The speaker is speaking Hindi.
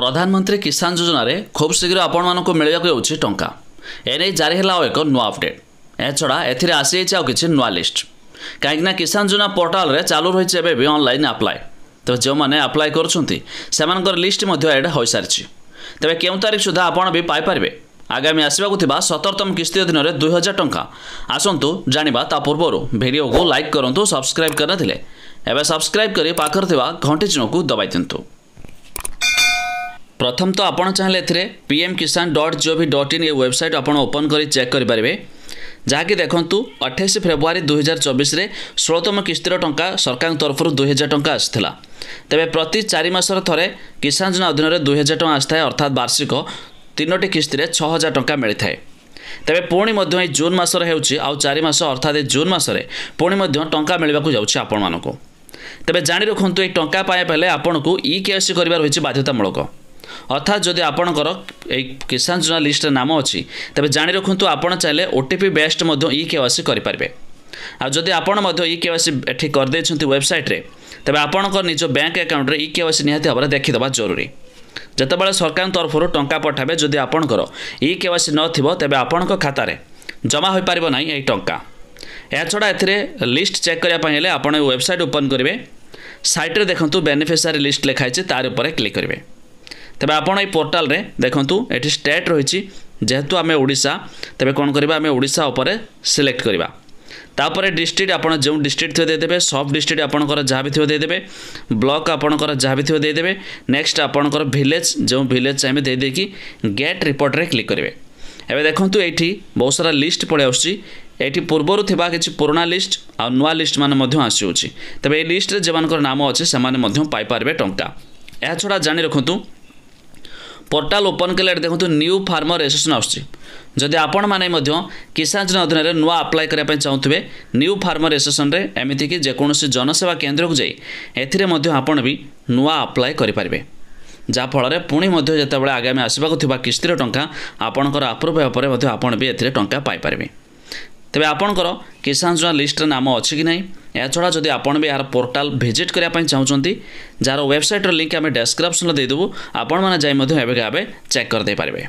प्रधानमंत्री किसान योजना रे खूब शीघ्र आपण मानक मिलवाक जाउछि टंका एने जारी हला एक नुआ अपडेट ए छड़ा एथिरे आसी जाइछि आ किछि नुआ लिस्ट काहेकि किसान योजना पोर्टाल रे चालू रहिछि एबे भी ऑनलाइन अप्लाई तो जो माने अप्लाई करूछंती सेमानकर लिस्ट मध्ये एड होई सारिछि तबे केउ तारिख सुधा आपण भी पाई परबे आगामी आसबाकु थिबा 17तम किस्ती अधीन 2000 टंका आसंतु जानिबा ता पूर्वरु वीडियो को लाइक करंतु सब्सक्राइब करना थिले एबे सब्सक्राइब करी पाखर थिबा घंटी चिन्ह को दबाई दिंतु। प्रथम तो आपण चाहले एथिरे pmkisan.gov.in ये वेबसाइट आपण ओपन करी चेक करि परिबे जहाँकि देखंतु 28 फेब्रुआरी 2024 रे 16तम किस्तीर टंका सरकार तरफ 2000 टंका आसिथिला तेबे प्रति 4 मासर थरे किसान योजना अधीन 2000 टंका आस्थाय अर्थात वार्षिक 3टी किस्ती रे 6000 टंका मिलिथाय तेबे पुणी मध्य जून मासर हेउछि आ 4 मास अर्थात जून मासरे पुणी मध्य टंका मिलबाकू जाउछि आपण मानको तेबे जानि रखंतु ए टंका पाए पहले आपनकू ई-केवाईसी करबार होइछि बाध्यतामूलक अर्थात जदि आपणकर किसान योजना लिस्ट नाम अच्छी तेज जाणी रखु आपड़ चाहिए ओटीपी बेस्ड ई-केवाईसी करेंगे आ जदि आपड़ ई-केवाईसी एठी करदे वेबसाइट रे तेज आपणकर निज बैंक अकाउंट रे ई-केवाईसी निहाती भाव देखीदा जरूरी जितेबाला सरकार तरफ टंका पठाबे जदि आपणकर ई-केवाईसी नथिबो तेबे आपणक खातार जमा हो पारिबो नाही एई टंका या छड़ा एथिरे लिस्ट चेक करिया पय हेले आपण वेबसाइट ओपन करेंगे साइट रे देखंतु बेनिफिशियरी लिस्ट लिखाई तार ऊपर क्लिक करेंगे तेबे आपण ए पोर्टाल रे देखंतु एठी स्टेट रहिछि जेहेतु आमे ओडिशा तेबे कोन करबा आमे ओडिशा ऊपर सिलेक्ट करबा तापर डिस्ट्रिक्ट आपण जो डिस्ट्रिक्ट थियो दे देबे सब डिस्ट्रिक्ट आपणकर जहाँ भी थियो दे देबे ब्लॉक आपणकर जहाँ भी थियो दे देबे नेक्स्ट आपणकर विलेज जो विलेज चाहिए दे देकी गेट रिपोर्ट रे क्लिक करेंगे एबे देखंतु एठी बहुत सारा लिस्ट पड़े आछि एठी पूर्वरु थिबा किछि पुराना लिस्ट आ नुआ लिस्ट माने मध्य आसी तेबे ए लिस्ट रे जेमानकर नाम अछि से माने मध्य पाई पारबे टंका या छड़ा जानि रखंतु पोर्टाल ओपन कले देखो न्यू फार्मर रजिस्ट्रेशन आदि आपण मैंने किसान योजना अधीन नुआ अप्लाई करने चाहूे न्यू फार्मर रजिस्ट्रेशन रे एमती कि जेकोसी जनसेवा केन्द्र को जाइए आपण भी नुआ अप्लाई करेंगे जहाँफल पुणी जिते आगामी आसवाक किस्तीर टंका आपणकर आप्रुव होगा आपण भी ए टंका पाइपर तेबे आपणकर किसान योजना लिस्ट नाम अच्छी कि नहीं या छड़ा जदि आपण भी यार पोर्टाल विजिट करने चाहते जार वेबसाइट लिंक आम डिस्क्रिप्शन देदेबू आपण मैंने चेक करदे पारे।